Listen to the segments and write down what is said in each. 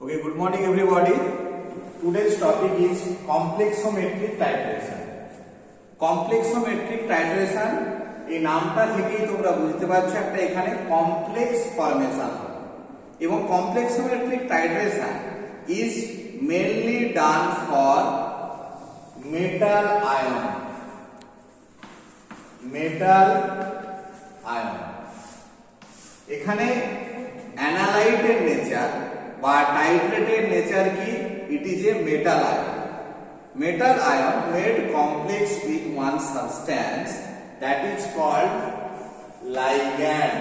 Okay, good morning everybody. Today's topic is complexometric titration. Complexometric titration এই নামটা থেকেই তোমরা বুঝতে পারছো একটা এখানে কমপ্লেক্স ফরমেশন হবে এবং complexometric titration is mainly done for metal ion. এখানে অ্যানালাইটের নেচার বা টাইট্রেটের নেচার কি? It is A metal ion. Metal ion made complex with one substance that is called ligand.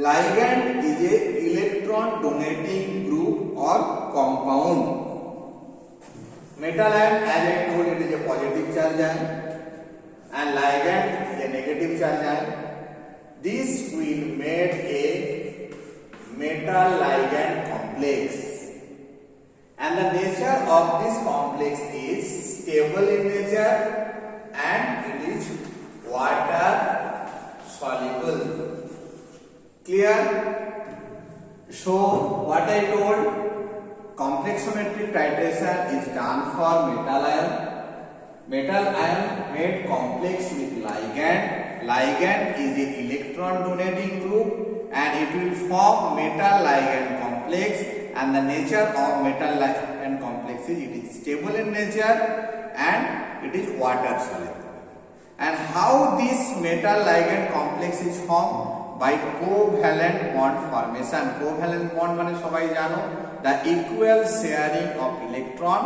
Ligand is a electron donating group or compound. Metal ion, as I told, it is a positive charge ion, and ligand is a negative charge ion. This will make a metal ligand complex, and the nature of this complex is stable in nature and it is water soluble. Clear? So what I told, complexometric titration is done for metal ion. Metal ion made complex with ligand. Ligand is a electron donating group and it will form metal ligand complex, and the nature of metal ligand complex is it is stable in nature and it is water soluble. And how this metal ligand complex is formed? By covalent bond formation. Covalent bond মানে সবাই জানো, the equal sharing of electron,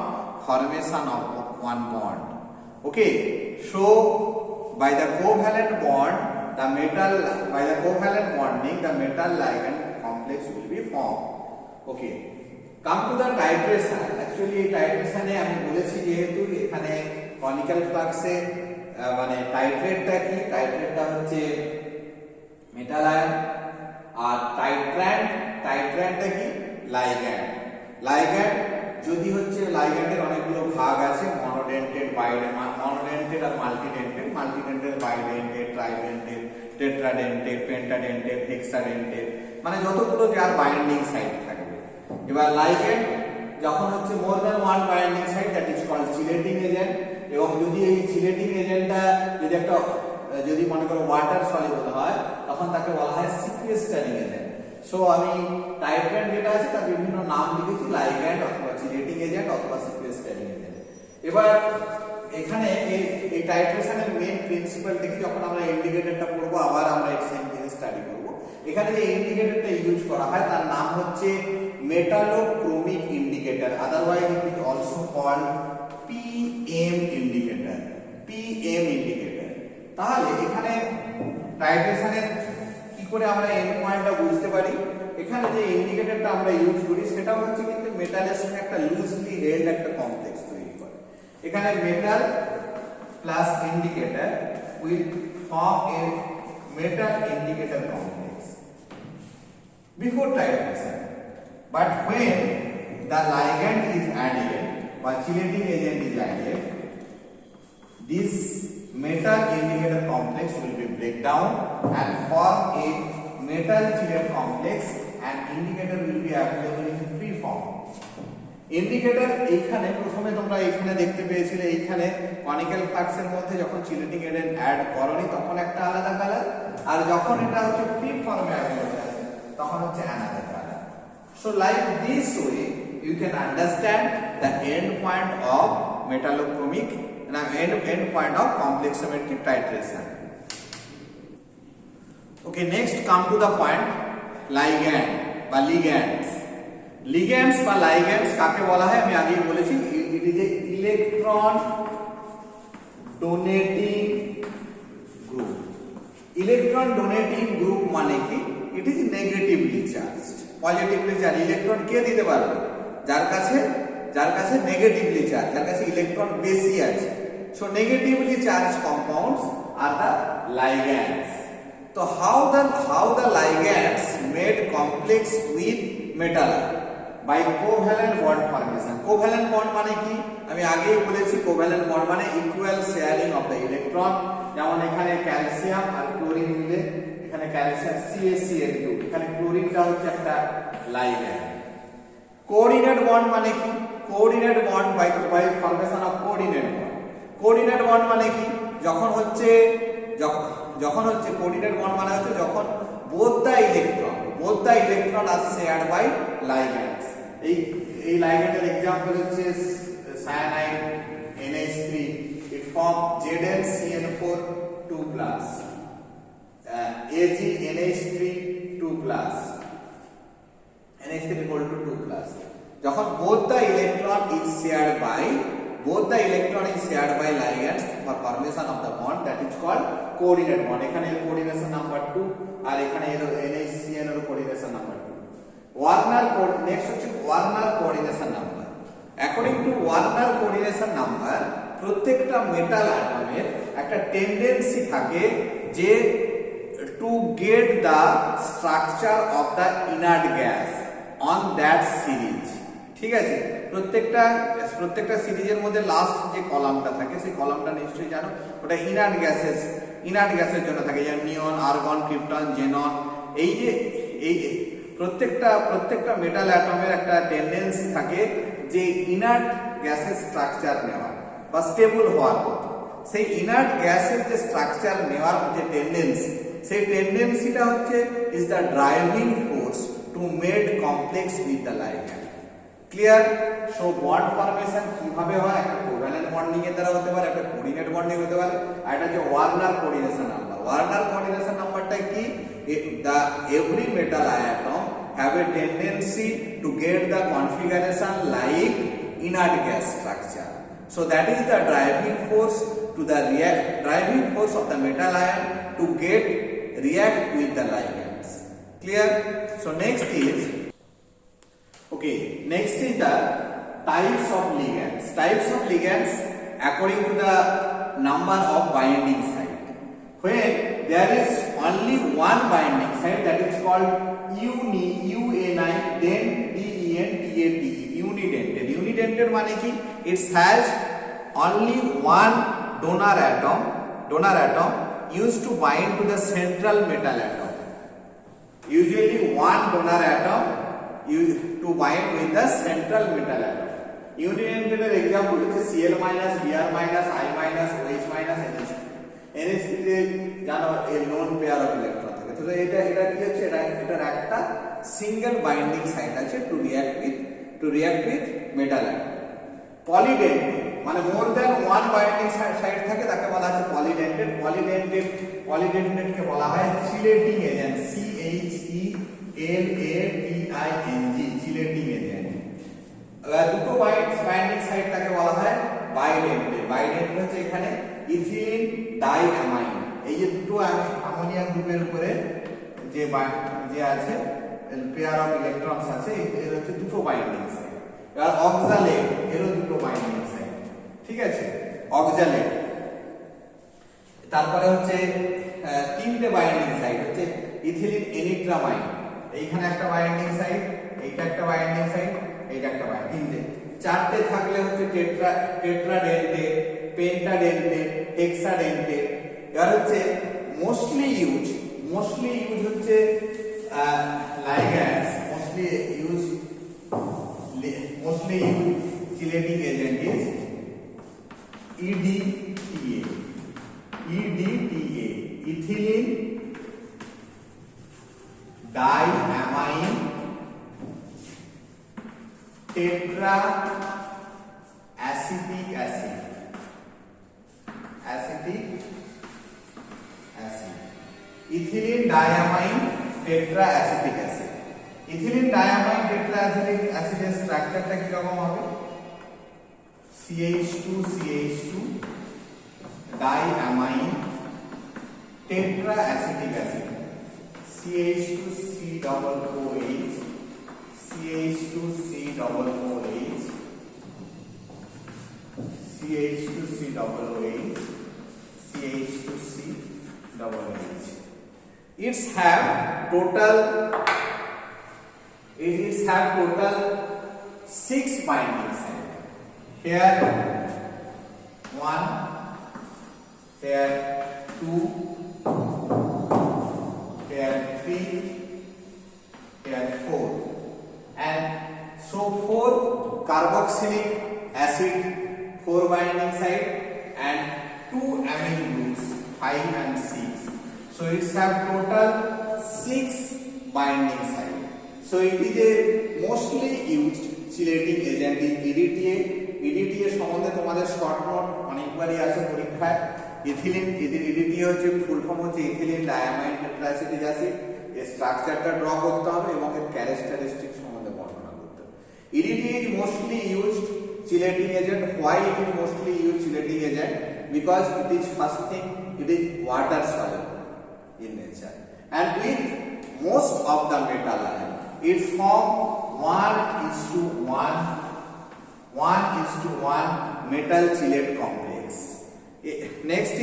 formation of one bond. Okay, so by the covalent bond, covalent bonding, the metal ligand complex will be formed. Okay, come to the titration. Actually titration এ আমি বলেছি যেহেতু এখানে conical ফ্লাক্সে মানে টাইট্রেটটা কি? টাইট্রেটটা হচ্ছে metal ion, আর টাইট্র্যান্টটা কি? লাইগ্যান্ড. লাইগ্যান্ড যদি হচ্ছে লাইগ্যান্ডের অনেকগুলো ভাগ আছে, মনোডেন্টেড, মনোডেন্টেড আর মাল্টিডেন্টেড. মাল্টিডেন্টেড, বাইডেন্টেড, ট্রাইডেন্টেড, টেট্রাডেন্টেড, পেন্টাডেন্টেড, হেক্সাডেন্টেড, মানে যতগুলো যার বাইন্ডিং সাইট থাকবে. এবার লাইগ্যান্ড যখন হচ্ছে more than one binding site, that is called chelating agent. এবং যদি এই চিলেটিং এজেন্টটা যদি মনে করো ওয়াটার সলিউবল হয়, তখন তাকে বলা হয় সিকুয়েস্টারিং এজেন্ট. সো আমি টাইট্রেন্ট যেটা আছে তার বিভিন্ন নাম লিখেছি, লাইগ্যান্ড অথবা চিলেটিং এজেন্ট অথবা সিকুয়েস্টারিং এজেন্ট. এবার এখানে এই টাইট্রেশনের মেইন প্রিন্সিপাল দেখি, যখন আমরা ইন্ডিকেটরটা পড়বো আবার আমরা এক্সচেঞ্জ জিনিস স্টাডি করব. এখানে যে ইন্ডিকেটরটা ইউজ করা হয় তার নাম হচ্ছে metallochromic indicator, otherwise it is also called PM indicator. PM indicator. তাহলে এখানে টাইট্রেশনের কি করে আমরা এন্ড পয়েন্টটা বুঝতে পারি? এখানে যে ইন্ডিকেটরটা আমরা ইউজ করি সেটা হচ্ছে কিন্তু মেটালের সঙ্গে একটা লুজলি হেল্ড একটা কমপ্লেক্স তৈরি করে. এখানে metal plus indicator will form A metal indicator complex before titration. But when the ligand is added or chelating agent is added, this metal indicator complex will be break down and form a metal chelate complex, and indicator will be available in free form. Indicator এইখানে প্রথমে তোমরা এইখানে দেখতে পেয়েছিলে, এইখানে conical ফ্লাক্সের মধ্যে যখন চিলেটিং এজেন্ট অ্যাড করনি তখন একটা আলাদা কালার, আর যখন এটা হচ্ছে ফ্রি ফর্মে অ্যাভেলেবল আছে তখন হচ্ছে another colour. So like this way you can understand the end point of metallochromic end point of complexometric titration. Okay, next come to the point ligand বা ligands. লিগ্যান্ডস বা ligands কাকে বলা হয় আমি আগেই বলেছি, it is a electron donating group. Electron donating group মানে কি? It is negatively charged. Positively charge electron কে দিতে পারবে? যার কাছে নেগেটিভলি চার্জ, যার কাছে ইলেকট্রন বেশি আছে. So negatively charge compounds are the ligands. তো how the ligands made complex with metal by covalent bond formation. Covalent bond মানে কি? আমি আগেই বলেছি covalent bond মানে equal sharing of the electron. যেমন এখানে ক্যালসিয়াম আর ক্লোরিন মিলে এখানে ক্যালসিয়াম CaCl2, এখানে ক্লোরিন দুইটা হচ্ছে একটা লাইগ্যান্ড। কোঅর্ডিনেট বন্ড মানে কি? Coordinate bond by formation of coordinate bond. Coordinate bond মানে কি? যখন হচ্ছে কোঅর্ডিনেট বন্ড মানে হচ্ছে যখন both the electron are shared by ligands। এই লাইগ্যান্ডের एग्जांपल হচ্ছে cyanide NH3, it form ZnCN4 2+, AgNH3 2+, NH3 equal to 2+। যখন both the electron is shared by ligands for formation of the bond, that is called coordinate bond। এখানে এর coordination number 2 আর এখানে এর NHCN এর coordination number 2। Next হচ্ছে Warner coordination number. According to Warner coordination number, প্রত্যেকটা metal অ্যাটমের একটা tendency থাকে যে to get the structure of the inert gas on that series. ঠিক আছে, প্রত্যেকটা সিরিজের মধ্যে লাস্ট যে কলামটা থাকে সেই কলামটা নিশ্চয়ই জানো, ওটা ইনার্ট গ্যাসের জন্য থাকে, যেমন নিয়ন, আর্গন, ক্রিপ্টন, জেনন। এই প্রত্যেকটা মেটাল অ্যাটমের একটা টেন্ডেন্সি থাকে যে ইনার্ট গ্যাসের স্ট্রাকচার নেওয়ার বা স্টেবল হওয়ার মতো। সেই ইনার্ট গ্যাসের যে স্ট্রাকচার নেওয়ার যে টেন্ডেন্সি, সেই টেন্ডেন্সিটা হচ্ছে is the driving force to made complex with the ligand. Clear? So bond formation কিভাবে হয়? একটা কোভ্যালেন্ট বন্ডিং এর দ্বারা হতে পারে, একটা কোঅর্ডিনেট বন্ডিং হতে পারে, আর এটা হচ্ছে Warner coordination number. Warner coordination নাম্বারটা কি? the every metal atom have a tendency to get the configuration like inert gas structure, so that is the driving force of the metal ion to react with the ligands. Clear? So next is the types of ligands according to the number of binding site. When there is only one binding site, that is called UNI, then DEN, unidentate. Unidentate মানে কি? It has only one donor atom used to bind to the central metal atom. Usually one donor atom used to bind with the central metal atom. Unidentate এর example হচ্ছে Cl-, Br-, I-, OH-, NH2। NH3 তে জানো এর lone pair of electron থাকে, তো এটা কি হচ্ছে? এটার একটা সিঙ্গেল বাইন্ডিং সাইট আছে to react with metal atom. Polydentate মানে more than one binding site থাকে, তাকে বলা হচ্ছে পলিডেন্টেড। পলিডেন্টেডকে বলা হয় chelating agent, CHELATING, chelating agent. দুটো বাইন্ডিং সাইট তাকে বলা হয় বাইডেন্টেড। বাইডেন্টেড হচ্ছে এখানে ইথিলিন ডাইঅ্যামাইন, এই যে দুটো অ্যামোনিয়াম গ্রুপের উপরে যে আছে পেয়ার অফ ইলেকট্রনস আছে, এর হচ্ছে দুটো বাইন্ডিং সাইট। এবার অক্সালেট, এরও দুটো বাইন্ডিং সাইট। ঠিক আছে, অক্সালেট। তারপরে হচ্ছে তিনটে বাইন্ডিং সাইট হচ্ছে ইথিলিন এনিট্রামাইন, এইখানে একটা বাইন্ডিং সাইট, এইটা একটা বাইন্ডিং সাইট, এইটা একটা বাইন্ডিং। তিনটে। চারটে থাকলে হচ্ছে টেট্রাডেন্টেড, পেন্টাডেন্টেড, হেক্সাডেন্টেড। এবার হচ্ছে মোস্টলি ইউজ হচ্ছে ligands, mostly used chelating agent is EDTA, ethylene diamine tetraacetic acid, ethylene diamine tetraacetic acid। Ethylene diamine tetraacetic অ্যাসিডের স্ট্রাকচারটা কি রকম হবে? CH2 diamine tetraacetic acid, CH2COOH, CH2COOH, CH2COOH, CH2COOH. It have total 6 binding sites. Here 1, here 2, here 3, carboxylic acid 4 binding site and 2 amine groups 5 and 6. So it's have total 6 binding site. So it is a mostly used chelating agent in EDTA. EDTA সম্বন্ধে তোমাদের short note অনেকবারই আছে পরীক্ষায়। Ethylene EDTA হচ্ছে full form হচ্ছে ethylene ডায়ামাইন টেট্রাএসিটিক acid. এর স্ট্রাকচারটা draw করতে হবে এবং এর ক্যারেক্টারিস্টিক সম্বন্ধে বর্ণনা করতে হবে। EDTA is mostly used chelating agent. Why it is mostly used chelating agent? Because it is first thing, it is water soluble in nature, and with most of the metal ion it form 1:1 metal chelate complex. Next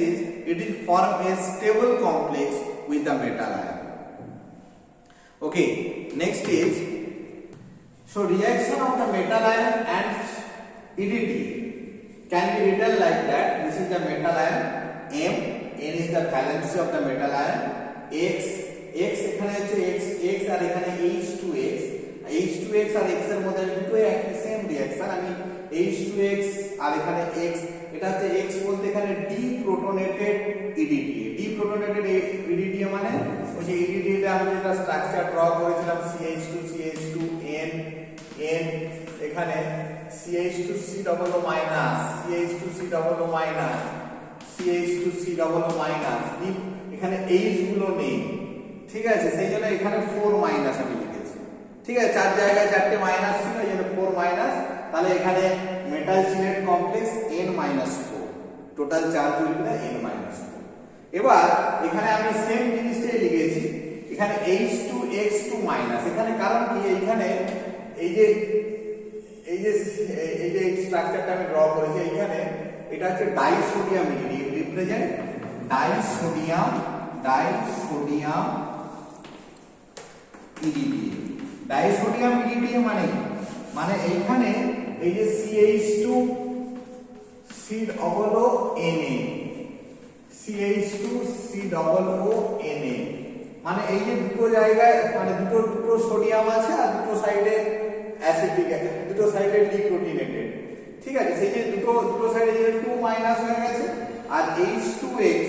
is it is form a stable complex with the metal ion. Okay, next is so reaction of the metal ion and EDTA can be written like that. This is the metal ion M, N is the valency of the metal ion, X এখানে হচ্ছে X আর এখানে H2X আর X এর মধ্যে দুটো একই same reaction. আমি H2X আর এখানে X, এটা হচ্ছে X বলতে এখানে ডিপ্রোটনেটেড EDTA। ডিপ্রোটনেটেড EDTA মানে ওই যে EDTA তে আমরা যেটা স্ট্রাকচার ড্র করেছিলাম CH2N এখানে CH2C double O minus এখানে H গুলো নেই, ঠিক আছে, সেই জন্য এখানে 4 মাইনাস আমি লিখেছি, ঠিক আছে, চার জায়গায় চারটে মাইনাস ছিল, এই জন্য 4 মাইনাস। তাহলে এখানে metal chelate complex N-4, total charge will be N-4। এবার এখানে আমি সেম জিনিসটাই লিখেছি, এখানে H2X2 মাইনাস, এখানে কারণ কি, এখানে এই যে স্ট্রাকচারটা আমি ড্র করেছি, এখানে এটা হচ্ছে disodium iridium, represent disodium iridium. Disodium iridium মানে এইখানে এই যে CH2COONA মানে এই যে দুটো জায়গায় মানে দুটো সোডিয়াম আছে আর দুটো সাইডে অ্যাসিডিক আছে, দুটো সাইডে ডিপ্রোটিনেটেড, ঠিক আছে, সেই যে দুটো সাইডে যে 2 মাইনাস হয়ে গেছে, আর H2X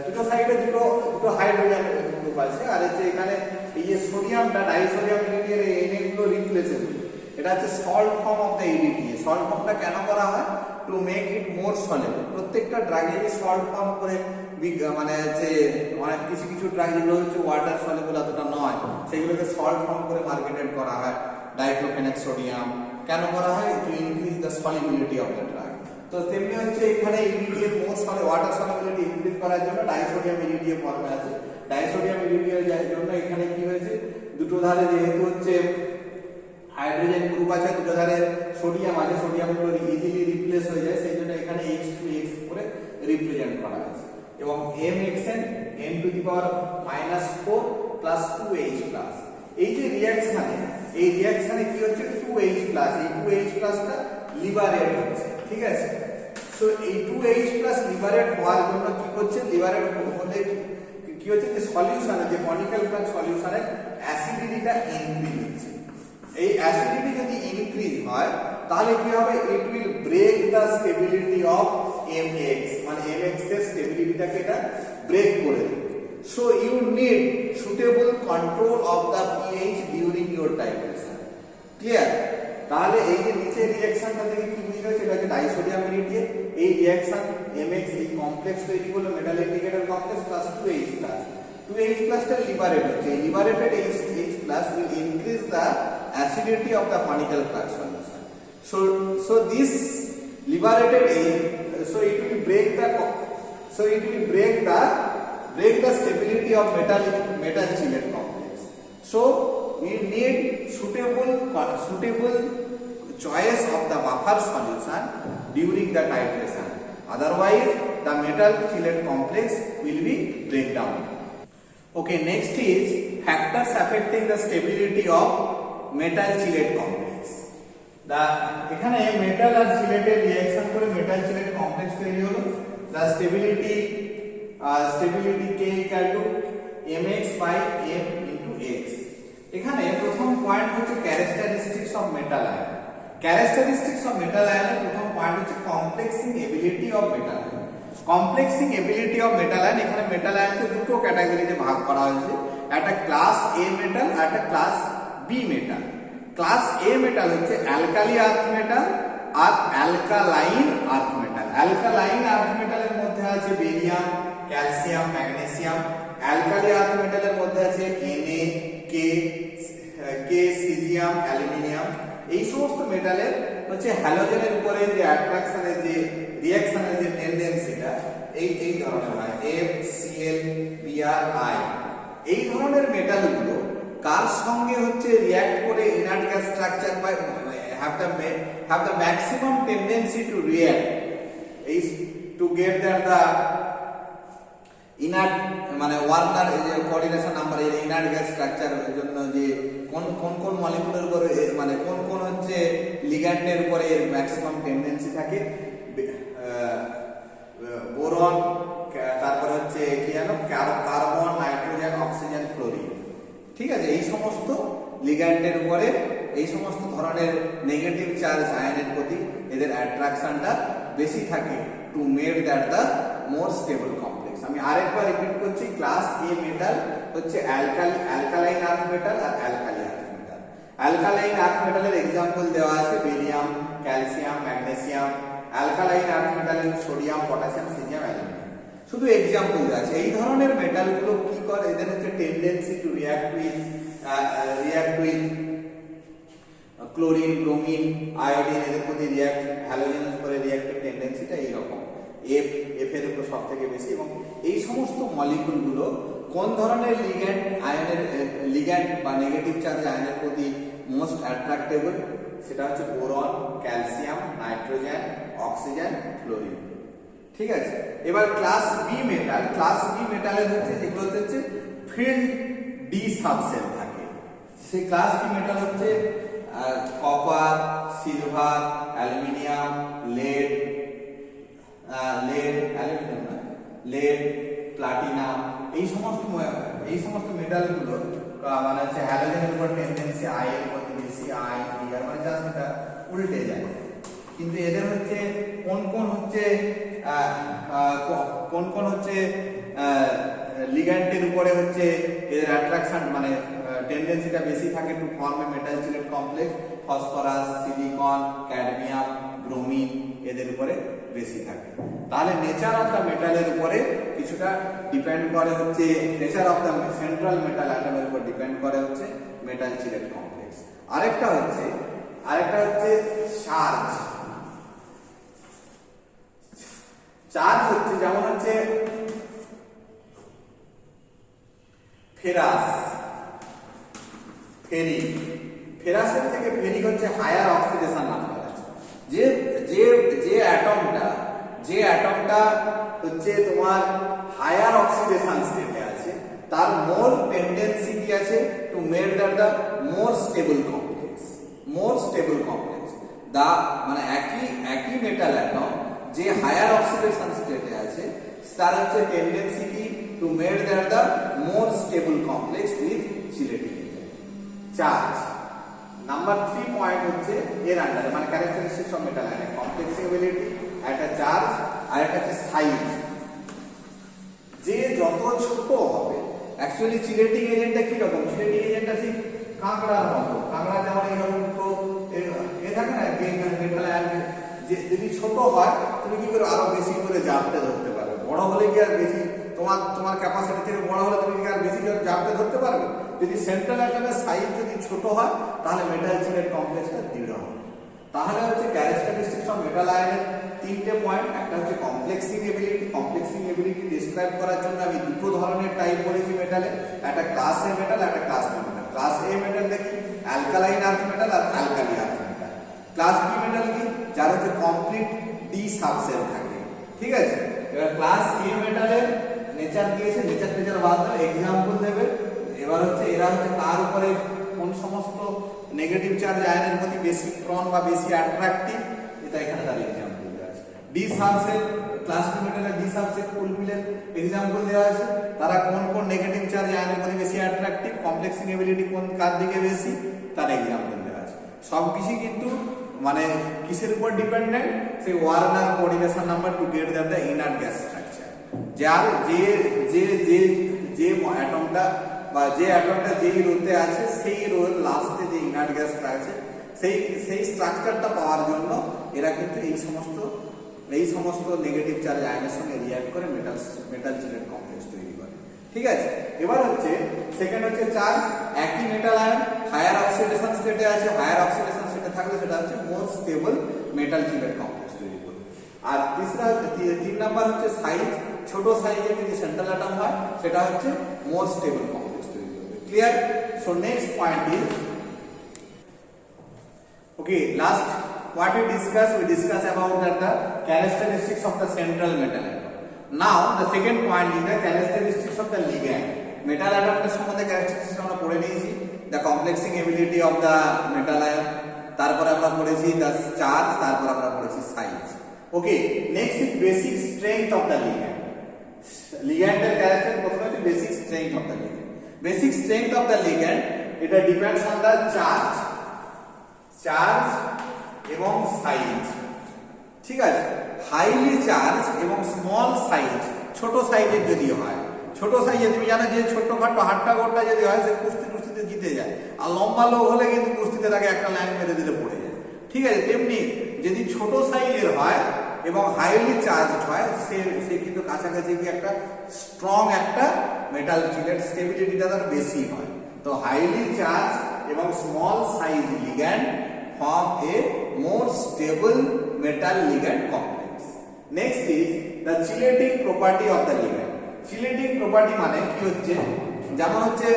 দুটো সাইডে দুটো হাইড্রোজেন গ্রুপ আছে, আর হচ্ছে এখানে এই যে সোডিয়ামটা ডাইসোডিয়াম ইরিডিয়াম এর Na গুলো রিপ্লেসেবল। এটা হচ্ছে salt form of the EDTA। Salt ফর্মটা কেন করা হয়? To make it more soluble. প্রত্যেকটা ড্রাগে সল্ট ফর্ম করে মানে হচ্ছে অনেক কিছু ড্রাগ যেগুলো হচ্ছে ওয়াটার সলিবল অতটা নয়, সেগুলোকে সল্ট ফর্ম করে মার্কেটেড করা হয়। ডাইক্লোফেনাক সোডিয়াম কেন করা হয়? To increase the solubility of the drug. তো তেমনি হচ্ছে এখানে EDTA মোর ওয়াটার সলিবিলিটি ইনক্রিজ করার জন্য ডাইসোডিয়াম EDTA ফর্মে আছে। ডাইসোডিয়াম EDTA এর জন্য এখানে কি হয়েছে, দুটো ধারে যেহেতু হচ্ছে হাইড্রোজেন গ্রুপ আছে, দুটো ধারে সোডিয়াম আছে, সোডিয়ামগুলো ইজিলি রিপ্লেস হয়ে যায়, সেই জন্য এখানে H2X করে রিপ্রেজেন্ট করা আছে। এবং MXN N⁻⁻⁴ plus 2H plus. এই যে রিঅ্যাকশনে কি হচ্ছে, 2H প্লাস, এই 2H প্লাসটা লিবারেট হচ্ছে, ঠিক আছে। সো এই 2H প্লাস লিবারেট হওয়ার জন্য কি করছে, লিবারেট হলে কি হচ্ছে যে সলিউশনে, যে কনিক্যাল ফ্লাক্স সলিউশনে অ্যাসিডিটিটা ইনক্রিজ হচ্ছে। এই অ্যাসিডিটি যদি ইনক্রিজ হয় তাহলে কি হবে, it will break the stability of MX, মানে MX এর স্টেবিলিটিটাকে এটা ব্রেক করে দেবে। So you need suitable control of the pH during your titration. Clear? তাহলে এই যে নিচে রিঅ্যাকশনটা থেকে কি বুঝতে হচ্ছে, এটা হচ্ছে ডাইসোডিয়াম ইরিডিয়েট। এই রিঅ্যাকশন MX এই কমপ্লেক্স তৈরি করলো, metal indicator complex plus 2H plus. 2H প্লাসটা লিবারেট হচ্ছে, এই liberated H plus will increase the acidity of the conical flux solution. So this liberated so it will break the stability of metal chelate complex. So we need suitable choice of the buffer solution during the titration. Otherwise the metal chelate complex will be break down. Okay, next is factors affecting the stability of metal chelate complex. এখানে metal আর চিলেটের reaction করে metal chelate complex তৈরি হলো। দা stability K equal to mx by m into x। এখানে প্রথম point হচ্ছে characteristics of metal ion. Characteristics of metal আয়নের প্রথম point হচ্ছে complexing ability of metal ion. Complexing ability of metal ion, এখানে metal আয়নকে দুটো ক্যাটাগরিতে ভাগ করা হয়েছে, একটা ক্লাস এ মেটাল আর একটা class B metal. Class A metal হচ্ছে অ্যালকালি আর্থ মেটাল আর alkaline earth metal. Alkaline earth মেটালের মধ্যে আছে বেরিয়াম, ক্যালসিয়াম, ম্যাগনেসিয়াম। অ্যালকালি আর্থ মেটালের মধ্যে আছে Na, কে, সিজিয়াম, অ্যালুমিনিয়াম। এই সমস্ত মেটালের হচ্ছে হ্যালোজেনের উপরে যে অ্যাট্রাকশনের যে রিঅ্যাকশনের যে টেন্ডেন্সিটা এই ধরনের হয়, FCl, Br, I। এই ধরনের মেটালগুলো কার সঙ্গে হচ্ছে রিঅ্যাক্ট করে inert gas structure by have the maximum tendency to react is to get that the inert মানে ওয়ার্নার যে কোঅর্ডিনেশন নাম্বার এই ইনার্ট গ্যাস স্ট্রাকচারের জন্য যে কোন কোন মলিকুলের উপরে মানে কোন হচ্ছে লিগ্যান্ডের উপরে এর ম্যাক্সিমাম টেন্ডেন্সি থাকে, বোরন, তারপরে হচ্ছে কি জানো কার্বন, নাইট্রোজেন, অক্সিজেন, ক্লোরিন। ঠিক আছে, এই সমস্ত লিগ্যান্ডের উপরে এই সমস্ত ধরনের নেগেটিভ চার্জ আয়নের প্রতি এদের অ্যাট্রাকশনটা বেশি থাকে to made that the more stable complex. আমি আরেকবার রিপিট করছি, ক্লাস এ মেটাল হচ্ছে অ্যালকালাইন আর্থ মেটাল আর alkali earth metal. Alkaline earth মেটালের এক্সাম্পল দেওয়া আছে barium, calcium, magnesium. Alkaline earth মেটালের সোডিয়াম, পটাশিয়াম, সিজিয়াম, অ্যালুমিনিয়াম। শুধু এক্সাম্পল দেওয়া আছে। এই ধরনের মেটালগুলো কি করে, এদের হচ্ছে tendency to react with chlorine, bromine, iodine, এদের প্রতি রিঅ্যাক্ট, হ্যালোজেনের উপরে রিঅ্যাক্টের টেন্ডেন্সিটা এইরকম, এফ এর উপর সব থেকে বেশি। এবং এই সমস্ত মলিকুলগুলো কোন ধরনের লিগ্যান্ড বা নেগেটিভ চার্জ আয়নের প্রতি মোস্ট অ্যাট্রাক্টেবল, সেটা হচ্ছে boron, calcium, nitrogen, oxygen, chlorine. ঠিক আছে, এবার class B metal. Class B মেটালের হচ্ছে যেগুলো হচ্ছে ফিল্ড ডি সাবসেল থাকে। সেই ক্লাস বি মেটাল হচ্ছে copper, silver, aluminium, lead, platinum. এই সমস্ত মেটালগুলো মানে হচ্ছে হ্যালোজেনের উপর টেন্ডেন্সি আই এর প্রতি বেশি, আই, বিআর, মানে জাস্ট এটা উল্টে যায়। কিন্তু এদের হচ্ছে কোন হচ্ছে লিগ্যান্ডের উপরে হচ্ছে এদের অ্যাট্রাকশন মানে টেন্ডেন্সিটা বেশি থাকে to form a metal chelate complex. Phosphorus, silicon, cadmium, bromine এদের উপরে বেশি থাকে। তাহলে নেচার অফ দ্য মেটালের উপরে কিছুটা ডিপেন্ড করে হচ্ছে, nature of the central metal অ্যাটমের উপর ডিপেন্ড করে হচ্ছে মেটাল চিলেট কমপ্লেক্স। আরেকটা হচ্ছে চার্জ। চার্জ হচ্ছে যেমন হচ্ছে ফেরাস, ফেরিক। ফেরাসের থেকে ফেরিক হচ্ছে হায়ার অক্সিডেশন নাম্বার আছে। যে অ্যাটমটা হচ্ছে তোমার হায়ার অক্সিডেশন স্টেটে আছে, তার মোর টেন্ডেন্সি কি আছে to made that the more stable complex. দা মানে একই মেটাল অ্যাটম যে হায়ার অক্সিডেশন স্টেটে আছে, তার হচ্ছে টেন্ডেন্সি কি to made that the more stable complex with chelating charge. Number 3 point হচ্ছে এর আন্ডারে মানে characteristics of metal ion, complexibility, একটা চার্জ আর একটা হচ্ছে সাইজ। যে যত ছোট হবে, অ্যাকচুয়ালি চিলেটিং এজেন্টটা কি রকম, চিলেটিং এজেন্টটা ঠিক কাঁকড়ার মতো। কাঁকড়া যেমন এরকম তো এ থাকে না মেটাল আয়ন, যদি ছোট হয় তুমি কি করে আরো বেশি করে জাপটে ধরতে পারবে। বড় হলে কি আর বেশি তোমার ক্যাপাসিটি থেকে বড় হলে তুমি কি আর বেশি জাপটে ধরতে পারবে। যদি সেন্ট্রাল অ্যাটমের সাইজ যদি ছোট হয় তাহলে মেটাল চিলেট কমপ্লেক্সটা দৃঢ় হবে। তাহলে হচ্ছে ক্যারেক্টারিস্টিক্স অফ মেটাল আয়নের 3টে পয়েন্ট। একটা হচ্ছে কমপ্লেক্সিং এবিলিটি ডিসক্রাইব করার জন্য আমি দুটো ধরনের টাইপ বলেছি মেটালে, একটা ক্লাস এ মেটাল, একটা class B metal. Class A metal দেখি অ্যালকালাইন আর্থ মেটাল আর alkali earth metal. Class B metal কি, যার হচ্ছে কমপ্লিট ডি সাবসেল থাকে। ঠিক আছে, এবার ক্লাস এ মেটালের নেচার দিয়েছে, নেচার বাদ দেবে, এক্সাম্পল দেবে। এবার হচ্ছে এরা হচ্ছে তার উপরে কোন সমস্ত নেগেটিভ চার্জ আয়নের প্রতি বেশি প্রন বা বেশি অ্যাট্রাক্টিভ, এটা এখানে তার এক্সাম্পল দেওয়া আছে। ডি সাবসেল প্লাস্টিক মেটালের ডি সাবসেট ফুলফিলের एग्जांपल দেওয়া আছে তারা কোন কোন নেগেটিভ চার্জ আয়নের প্রতি বেশি অ্যাট্রাকটিভ কমপ্লেক্সিং এবিলিটি কোন কার দিকে বেশি তার एग्जांपल দেওয়া আছে সবকিছু কিন্তু মানে কিসের উপর ডিপেন্ডেন্ট সেই Warner coordination number to get the inner gas structure যার যে যে যে যে অ্যাটমটা বা যে অ্যাটমটা যেই রোতে আছে সেই রোর লাস্টে যে ইনার গ্যাসটা আছে সেই সেই স্ট্রাকচারটা পাওয়ার জন্য এরা কিন্তু এই সমস্ত নেগেটিভ চার্জ আয়নের সঙ্গে রিঅ্যাক্ট করে মেটাল চিলেট কমপ্লেক্স তৈরি করে ঠিক আছে এবার হচ্ছে সেকেন্ড হচ্ছে চার্জ একই মেটাল আয়ন হায়ার অক্সিডেশন স্টেটে আছে হায়ার অক্সিডেশন স্টেটে থাকলে সেটা হচ্ছে মোর স্টেবল মেটাল চিলেট কমপ্লেক্স তৈরি করে আর তিন নাম্বার হচ্ছে সাইজ ছোট সাইজের যদি সেন্ট্রাল অ্যাটম হয় সেটা হচ্ছে মোর স্টেবল কমপ্লেক্স তৈরি করবে clear so next point is okay last what we discuss about that the characteristics of the central metal atom now the second point is the characteristics of the ligand metal atom এর সম্বন্ধে characteristics আমরা পড়ে নিয়েছি the complexing ability of the metal ion তারপর আমরা পড়েছি the charge তারপর আমরা পড়েছি size okay next is basic strength of the ligand ligand এর character প্রথমে হচ্ছে basic strength of the ligand basic strength of the ligand এটা depends on the charge এবং সাইজ ঠিক আছে হাইলি চার্জ এবং স্মল সাইজ ছোট সাইজের যদি হয় ছোট সাইজে তুমি জানো যে ছোটখাটো হাট্টা গোট্টা যদি হয় সে কুস্তিতে জিতে যায় আর লম্বা লোক হলে কিন্তু কুস্তিতে তাকে একটা লাইন মেরে দিলে পড়ে যায় ঠিক আছে তেমনি যদি ছোট সাইজের হয় এবং হাইলি চার্জ হয় সে কিন্তু কাছাকাছি গিয়ে একটা স্ট্রং একটা মেটাল চিলেট স্টেবিলিটিটা তার বেশি হয় তো হাইলি চার্জ এবং small size ligand form a more stable metal ligand complex. Next is the chelating property of the ligand. Chelating property মানে কি হচ্ছে যেমন হচ্ছে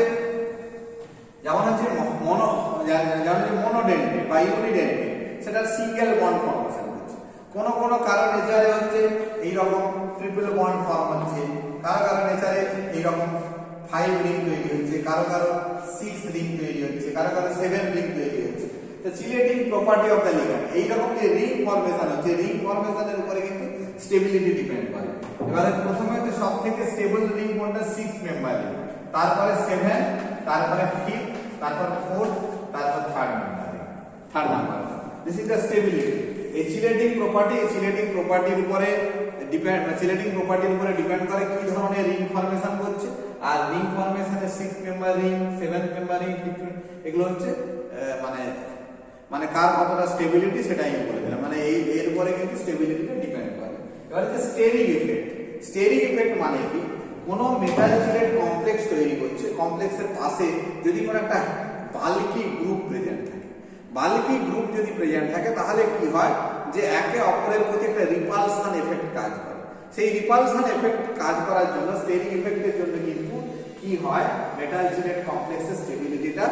মনোডেন্টে বা ইউনিডেন্টে সেটা সিঙ্গেল বন্ড ফর্মেশন হচ্ছে কোন কারণ নেচারে হচ্ছে এই রকম ট্রিপল বন্ড ফর্ম হচ্ছে কারো নেচারে এই রকম 5 রিং তৈরি হচ্ছে কারো 6 রিং তৈরি হচ্ছে কারো 7 রিং তৈরি হচ্ছে the chelating property of the ligand এই রকম যে রিং ফর্মেশন হচ্ছে রিং ফর্মেশনের উপরে কিন্তু স্টেবিলিটি ডিপেন্ড করে এবারে প্রথমে হচ্ছে সবথেকে স্টেবল রিং কোনটা 6 মেম্বার রিং তারপরে 7 তারপরে 5 তারপর 4 তারপর 3rd number this is the stability এই চিলেটিং প্রপার্টির উপরে ডিপেন্ড করে কি ধরনের রিং ফর্মেশন করছে আর রিং ফর্মেশনে 6 মেম্বার রিং 7 মেম্বার রিং এগুলো হচ্ছে মানে কার কতটা স্টেবিলিটি সেটাই বলে দিলাম মানে এর উপরে কিন্তু স্টেবিলিটিটা ডিপেন্ড করে এবারে যে স্টেরিক ইফেক্ট মানে কি কোন মেটাল চিলেট কমপ্লেক্স তৈরি করছে কমপ্লেক্সের পাশে যদি কোনো একটা বাল্কি গ্রুপ যদি প্রেজেন্ট থাকে তাহলে কি হয় যে একে অপরের প্রতি একটা রিপালশন এফেক্ট কাজ করে সেই রিপালশন এফেক্ট কাজ করার জন্য স্টেরিক ইফেক্টের জন্য কিন্তু কি হয় মেটাল চিলেট কমপ্লেক্সের স্টেবিলিটিটা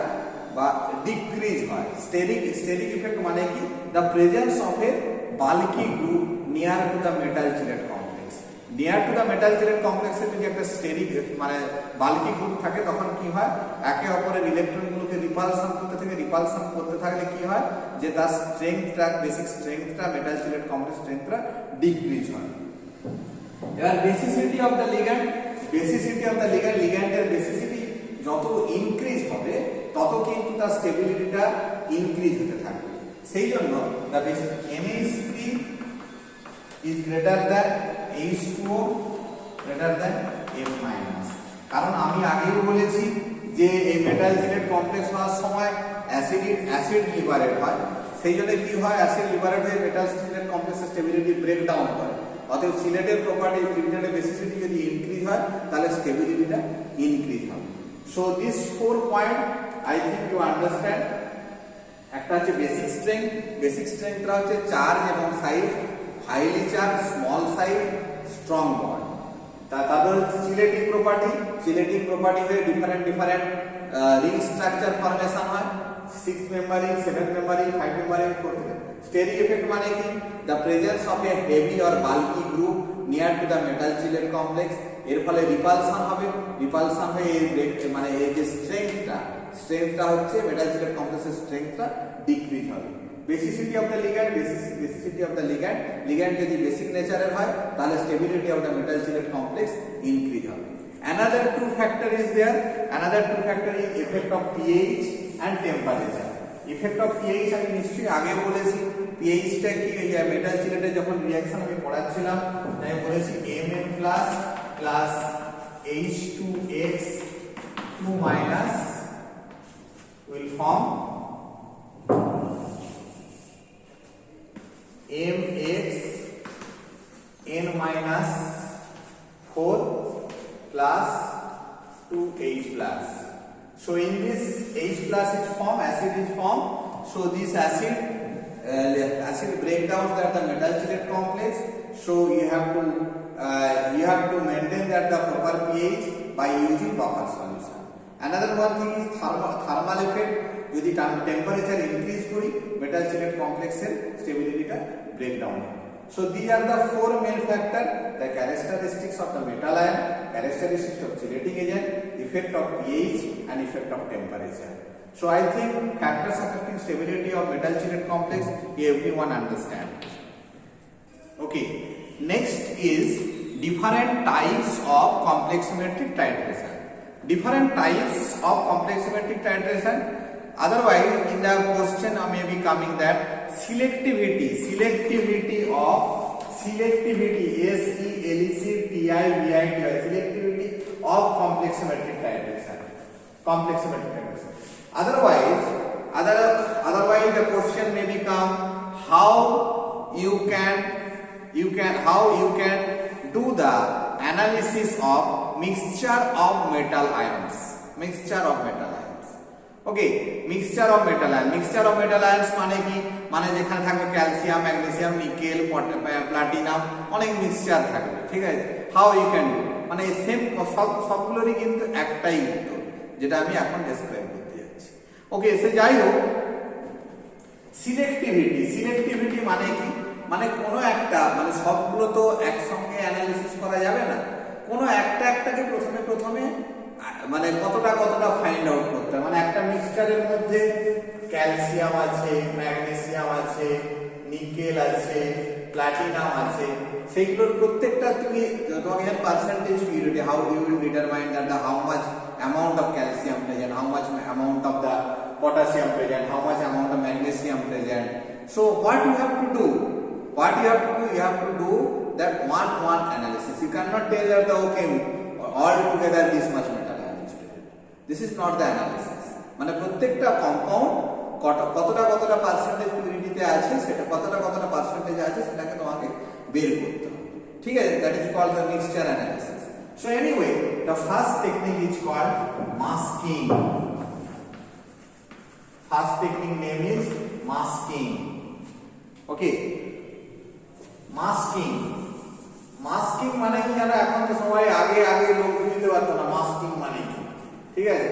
বা ডিক্রিজ হয় স্টেরিক ইফেক্ট মানে কি the presence of A bulky group near to the metal chelate complex এর যদি একটা স্টেরিক মানে বাল্কি গ্রুপ থাকে তখন কি হয় একে অপরের ইলেকট্রনগুলোকে রিপালশন করতে থাকলে কি হয় যে তার বেসিক স্ট্রেংথটা মেটাল চিলেট কমপ্লেক্স স্ট্রেংথটা ডিক্রিজ হয় এবার বেসিসিটি অফ দ্য লিগ্যান্ডের বেসিসিটি যত ইনক্রিজ হবে তত কিন্তু তার স্টেবিলিটিটা ইনক্রিজ হতে থাকবে সেই জন্য the NH3 is greater than H2O greater than F-, কারণ আমি আগেই বলেছি যে এই মেটাল চিলেট কমপ্লেক্স হওয়ার সময় অ্যাসিড লিবারেট হয় সেই জন্য কি হয় অ্যাসিড লিবারেট হয়ে মেটাল চিলেট কমপ্লেক্সের স্টেবিলিটি ব্রেকডাউন করে অতএব চিলেটের প্রপার্টি চিলেটের বেসিসিটি যদি ইনক্রিজ হয় তাহলে স্টেবিলিটিটা ইনক্রিজ হবে so this 4 point I think you understand একটা হচ্ছে বেসিক স্ট্রেংথটা হচ্ছে চার্জ এবং size highly charge small size strong bond তারপর হচ্ছে চিলেটিং প্রপার্টি হয়ে ডিফারেন্ট রিং স্ট্রাকচার ফর্মেশন হয় 6 member ring 7 member ring 5 member ring 4 member steric effect মানে কি the presence of a heavy or bulky group near to the metal chelate complex এর ফলে repulsion হয়ে এই যে স্ট্রেংথটা হচ্ছে মেটাল চিলেট কমপ্লেক্সের স্ট্রেংথটা ডিক্রিজ হবে basicity of the ligand, basicity of the ligand, ligand যদি বেসিক নেচারের হয় তাহলে stability of the metal chelate complex increase হবে। Another two factor is there. Another two factor is effect of pH and temperature. Effect of pH আমি নিশ্চয়ই আগে বলেছি। pH টা কি, এই মেটাল চিলেটে যখন রিঅ্যাকশন আমি পড়াচ্ছিলাম আমি বলেছি Mn plus H2x 2 minus will form Mx n minus 4 plus 2H plus. So in this H plus is form, acid is formed. So this acid breakdowns that the metal chelate complex. So you have to maintain that the proper pH by using buffer solution. Another one thing is thermal effect. যদি temperature increase করি metal chelate complex এর stability টা breakdown হয়। So these are the four main factors: the characteristics of the metal ion, characteristics of chelating agent, effect of pH, and effect of temperature. So I think factors affecting stability of metal chelate complex everyone understand. Okay, next is different types of complex symmetric titration. Different types of complex symmetric titration. Otherwise, in the question may be coming that selectivity of selectivity selectivity of complex symmetric titration. Otherwise the question may become how you can do the analysis of mixture of metal ions. Okay, mixture of metal ions মানে কি, মানে যেখানে থাকবে calcium, magnesium, nickel, platinum, অনেক mixture থাকবে, ঠিক আছে। How you can do, মানে সেম সবগুলোরই কিন্তু একটাই উত্তর, যেটা আমি এখন ডেসক্রাইব করতে যাচ্ছি। ওকে, সে যাই হোক, সিলেক্টিভিটি মানে কি, মানে কোনো একটা, মানে সবগুলো তো একসঙ্গে অ্যানালিসিস করা যাবে না, কোনো একটাকে প্রথমে মানে কতটা ফাইন্ড আউট করতে হয়। মানে একটা মিক্সচারের মধ্যে ক্যালসিয়াম আছে, ম্যাগনেসিয়াম আছে, নিকেল আছে, প্লাটিনাম আছে, সেইগুলোর প্রত্যেকটা তোমাকে percentage purity, how you will determine that how much amount of calcium present, how much amount of the potassium present, how much amount of magnesium present. So what you have to do, you have to do that one analysis. You cannot tell that okay, all together this much metal ion is present. This is not the analysis. মানে প্রত্যেকটা compound কতটা percentage পিউরিটিতে আছে, সেটা কতটা percentage আছে সেটাকে তোমাকে বের করতে হবে, ঠিক আছে। That is called the mixture analysis. So anyway, the first technique is called masking. First technique name is masking. Okay, masking মানে কি জানো, এখন তো সবাই আগে লোক বুঝতে পারতো না মাস্কিং মানে কি, ঠিক আছে।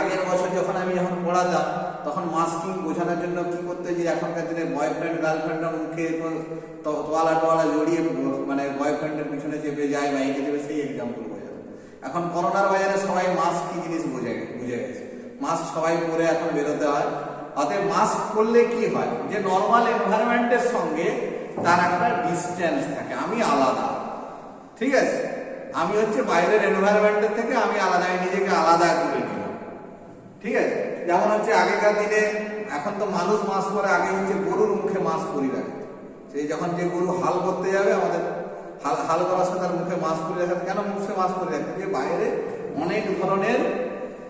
আগের বছর যখন পড়াতাম তখন মাস্কিং বোঝানোর জন্য কি করতে, যে এখনকার দিনে বয়ফ্রেন্ড গার্লফ্রেন্ডরা মুখে তোয়ালা জড়িয়ে মানে বয়ফ্রেন্ডের পিছনে চেপে যায়, বাইকে চেপে, সেই এক্সাম্পল বোঝাতো। এখন করোনার বাজারে সবাই মাস্ক কি জিনিস বুঝে গেছে। মাস্ক সবাই পরে এখন বেরোতে হয়। অতএব মাস্ক পরলে কি হয়, যে নর্মাল এনভায়রনমেন্টের সঙ্গে তার একটা ডিস্টেন্স থাকে, আমি আলাদা, ঠিক আছে। আমি বাইরের এনভায়রনমেন্টের থেকে আমি আলাদা, আমি নিজেকে আলাদা করে নিলাম, ঠিক আছে। যেমন আগেকার দিনে, এখন তো মানুষ মাস্ক পরে, আগে গরুর মুখে মাস্ক পরি রাখে। সেই যখন যে গরু হাল করতে যাবে, আমাদের হাল করার সাথে তার মুখে মাস্ক পরে রাখে। কেন মুখে মাস্ক পরে রাখে? যে বাইরে অনেক ধরনের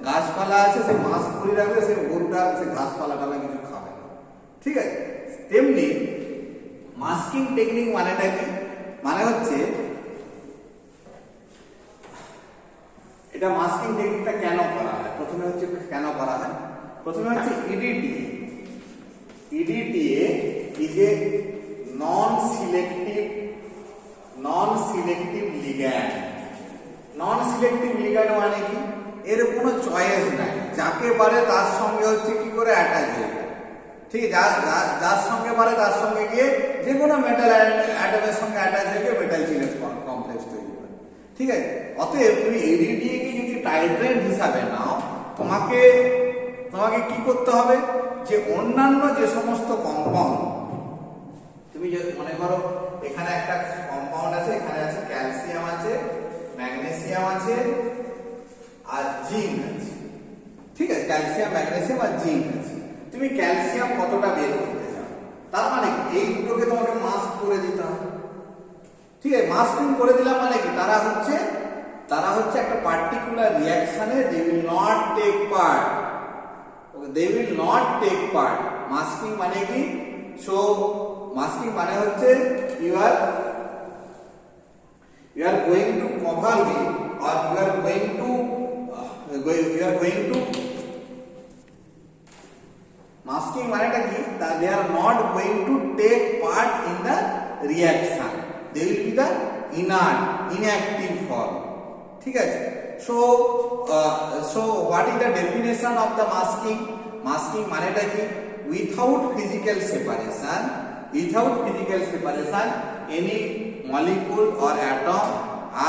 গাছপালা আছে, সেই মাস্ক পরে রাখলে সেই গরুটা সেই গাছপালা কিছু খাবে না, ঠিক আছে। তেমনি মাস্কিং টেকনিক মানেটা কি, মানে এটা মাস্কিং টেকনিকটা কেন করা হয়, প্রথমে EDTA is a non-selective ligand. Non-selective ligand মানে কি, এর কোনো চয়েস নাই, যাকে পারে তার সঙ্গে কি করে অ্যাটাচ হয়ে যায়, ঠিক আছে। যার সঙ্গে পারে তার সঙ্গে গিয়ে যে কোনো মেটাল অ্যাটমের সঙ্গে অ্যাটাচ হয়ে গিয়ে মেটাল চিলেট কমপ্লেক্স তৈরি করে, ঠিক আছে। অতএব তুমি EDTA কে যদি টাইট্রেট হিসাবে নাও, তোমাকে কি করতে হবে, যে অন্যান্য যে সমস্ত কম্পাউন্ড, তুমি যদি মনে করো এখানে একটা কম্পাউন্ড আছে, এখানে আছে ক্যালসিয়াম আছে, ম্যাগনেসিয়াম আছে আর জিঙ্ক আছে, ঠিক আছে, ক্যালসিয়াম ম্যাগনেসিয়াম আর জিঙ্ক আছে। তুমি ক্যালসিয়াম কতটা বের করতে চাও, তার মানে এই দুটোকে তোমাকে মাস্ক করে দিতে হবে, ঠিক আছে। মাস্কিং করে দিলাম মানে কি, তারা হচ্ছে একটা পার্টিকুলার রিঅ্যাকশনে they will not take part, they will not take part. Masking মানে কি, সো মাস্কিং মানে হচ্ছে you are going to cover with, or you are going to masking মানেটা কি, that they are not going to take part in the reaction, they will be the inactive form, ঠিক আছে। so what is the definition of the masking মানেটা কি, without physical separation, any molecule or atom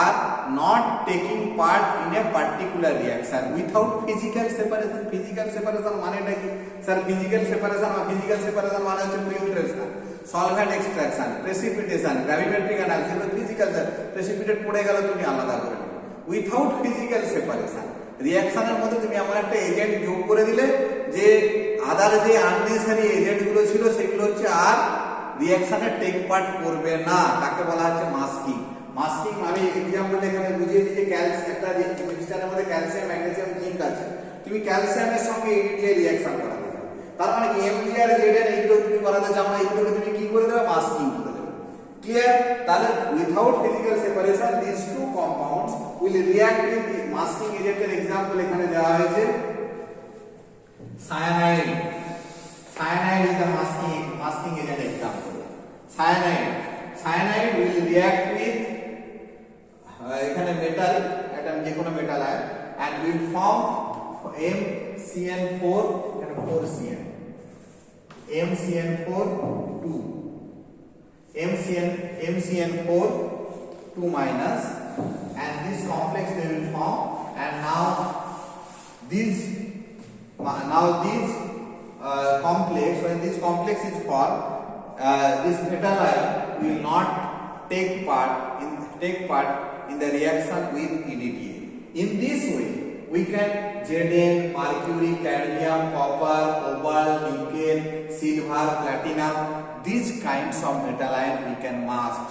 are not taking part in a particular reaction without physical separation মানেটা কি sir, physical separation মানে হচ্ছে filtration, solvent extraction, precipitation, gravimetric analysis, physical precipitate পড়ে গেল তুমি আলাদা করে নেবে। উইথাউট ফিজিক্যাল সেপারেশন, রিঅ্যাকশনের মধ্যে তুমি এমন একটা এজেন্ট যোগ করে দিলে যে আদার যে আননেসেসারি এজেন্ট গুলো ছিল সেগুলো হচ্ছে আর রিঅ্যাকশনে টেক পার্ট করবে না, তাকে বলা হচ্ছে মাস্কিং। মাস্কিং আমি এক্সাম্পল এখানে বুঝিয়ে দিই যে একটা মিক্সচারের মধ্যে ক্যালসিয়াম ম্যাগনেসিয়াম জিঙ্ক আছে, তুমি ক্যালসিয়ামের সঙ্গে এডিটিএ রিঅ্যাকশন করাতে চাও, তার মানে কি এমজিআর জেডএন এইগুলো তুমি করাতে চাও না, এইগুলোকে তুমি কি করে দেবে, মাস্কিং করে দেবে, ক্লিয়ার। তাহলে without physical separation this two compounds will react with the masking এজেন্টের এক্সাম্পল এখানে দেওয়া হয়েছে cyanide. Cyanide is the masking agent example. Cyanide will react with এখানে মেটাল, একটা যে কোনো metal ion, and will form MCN4, এখানে 4CN, MCN4 2, MCN4 2 minus, and this complex they will form, and now these complex, when this complex is formed, this metal ion will not take part in the reaction with EDTA. In this way, we can Zn, mercury, cadmium, copper, cobalt, nickel, silver, platinum, these kinds of metal ion we can mask.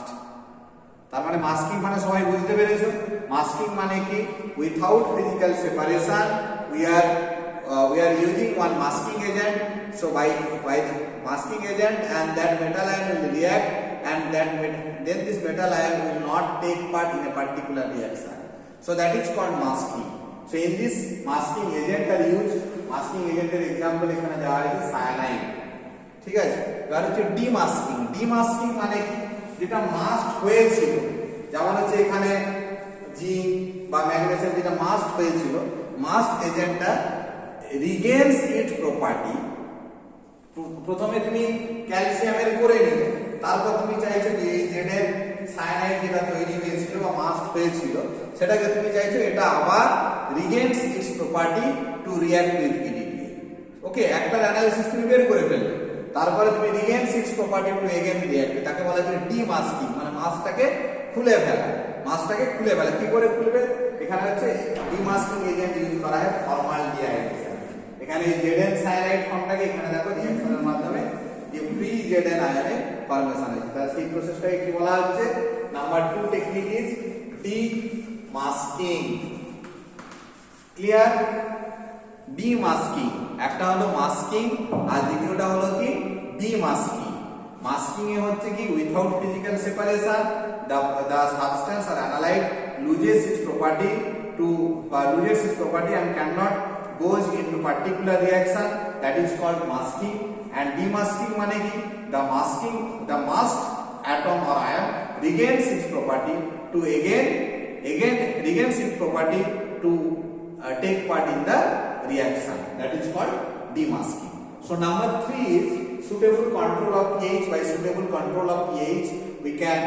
তার মানে masking মানে সবাই বুঝতে পেরেছো, masking মানে কি, without physical separation we are using one masking agent, so by the masking agent, and that metal ion will react, and then this metal ion will not take part in a particular reaction, so that is called masking. So in this masking agent are used, masking agent এর example এখানে দেওয়া হয়েছে cyanide, ঠিক আছে। এবার হচ্ছে ডিমাস্কিং মানে কি, যেটা মাস্ট হয়েছিল, যেমন হচ্ছে এখানে জিঙ্ক বা ম্যাগনেসিয়াম যেটা মাস্ট হয়েছিল, মাস্ট এজেন্টটা রিগেইনস ইট প্রপার্টি। প্রথমে তুমি ক্যালসিয়ামের করে নিলে, তারপর তুমি চাইছো যে এই জেডের সায়ানাইড যেটা তৈরি হয়েছিল বা মাস্ট হয়েছিল সেটাকে তুমি চাইছো এটা আবার regains its property to react with EDTA। Okay, একটা অ্যানালিসিস তুমি বের করে ফেললে, তারপরে তুমি regains its property to again react, তাকে বলা হয় ডিমাস্কিং, মানে মাস্কটাকে খুলে ফেলা। কি করে খুলবে, এখানে হচ্ছে ডিমাস্কিং এজেন্ট ইউজ করা হয় ফর্মালডিহাইড। এখানে জেডএন সায়ানাইড ফর্মটাকে এখানে দেখো রিঅ্যাকশনের মাধ্যমে যে ফ্রি জেডএন আয়নে ফর্মেশন হচ্ছে, তার সেই প্রসেসটাকে কি বলা হচ্ছে, নাম্বার 2 টেকনিক ইজ ডিমাস্কিং। ক্লিয়ার, ডিমাস্কিং একটা হলো মাস্কিং আর দ্বিতীয়টা হলো কি ডিমাস্কিং। মাস্কিং এ হচ্ছে কি without physical separation the substance or analyte loses its property and cannot goes into particular reaction, that is called masking. And demasking মানে কি, the masked atom or ion regains its property to again regains its property to take part in the reaction, that is called demasking. So number 3 is suitable control of pH. By suitable control of pH we can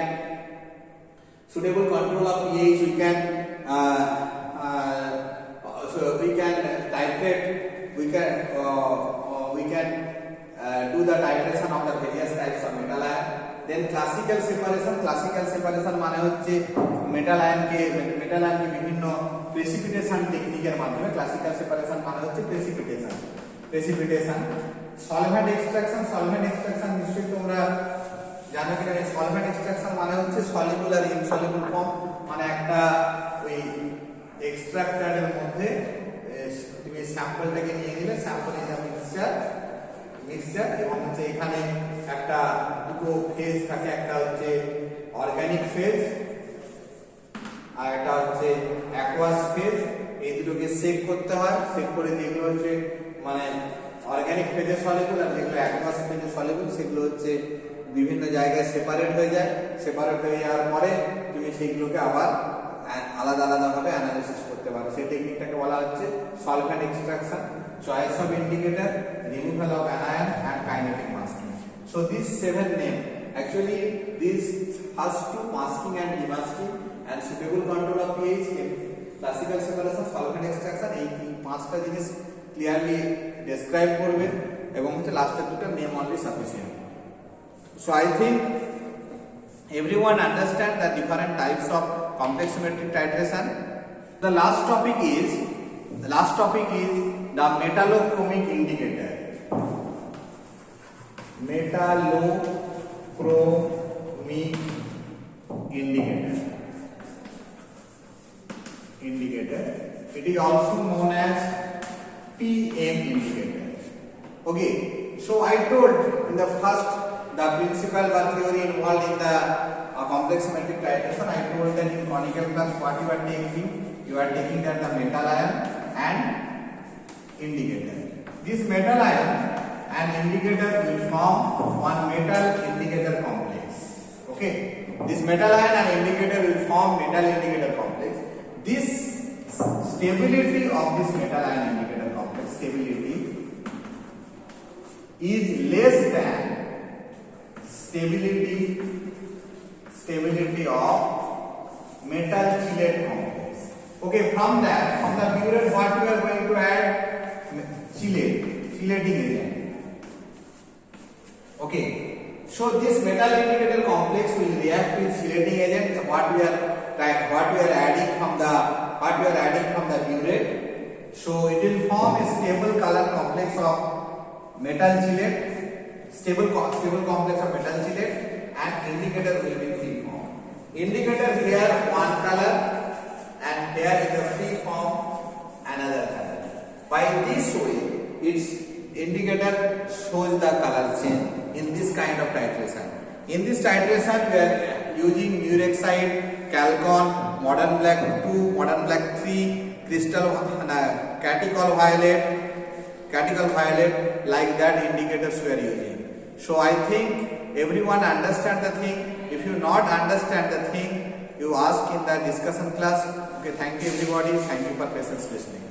titrate, we can do the titration of the various types of metal ion. Then classical separation মানে হচ্ছে metal আয়নকে বিভিন্ন precipitation টেকনিকের মাধ্যমে, classical separation মানে হচ্ছে precipitation. Solvent extraction নিশ্চয়ই তোমরা জানো কিনা, সলভেন্ট এক্সট্রাকশন মানে হচ্ছে সলিবল আর ইনসলিবল ফর্ম, মানে একটা ওই এক্সট্রাক্টরের মধ্যে তুমি স্যাম্পলটাকে নিয়ে নিলে, স্যাম্পল ইজ আ মিক্সচার এবং হচ্ছে এখানে একটা দুটো ফেজ থাকে, একটা হচ্ছে অর্গানিক ফেজ আর একটা হচ্ছে অ্যাকুয়াস ফেজ। এই দুটোকে সেক করতে হয়, সেক করে যেগুলো হচ্ছে মানে অর্গানিক ফেজে সলিবল আর যেগুলো অ্যাকুয়াস ফেজে সলিবল সেগুলো হচ্ছে বিভিন্ন জায়গায় সেপারেট হয়ে যায়। সেপারেট হয়ে যাওয়ার পরে তুমি সেইগুলোকে আবার আলাদা ভাবে অ্যানালিসিস করতে পারো। সেই টেকনিকটাকে বলা হচ্ছে solvent extraction, choice of indicator, removal of anion and kinetic masking. So these 7 names, actually these first two, masking and demasking and suitable control of pH, classical separation, solvent extraction, এই পাঁচটা জিনিস clearly describe করবে এবং হচ্ছে লাস্টের দুটো name only sufficient. So I think everyone understand the different types of complex symmetric titration. The last topic is the metallochromic indicator. Metallochromic indicator. It is also known as PM indicator. Okay, so I told in the first the principle or theory involved in the complex symmetric titration. I told that in conical class what you are taking that the metal ion and indicator. This metal ion and indicator will form one metal indicator complex. Okay, this metal ion and indicator will form metal indicator complex. This stability of this metal ion indicator complex stability is less than stability of metal chelate complex. Okay, from the burette what we are going to add? Chelating agent. Okay, so this metal indicator complex will react with chelating agent. What we are adding from the burette. So it will form a stable color complex of metal chelate, stable complex of metal chelate, and indicator will be free form. Indicator here one color and here in the free form another color. By this way, its indicator shows the color change in this kind of titration. In this titration, we are using murexide, chalcone, modern black 2, modern black 3, catechol violet, like that indicators we are using. So I think everyone understand the thing. If you not understand the thing, you ask in the discussion class. Okay, thank you everybody. Thank you for patience listening.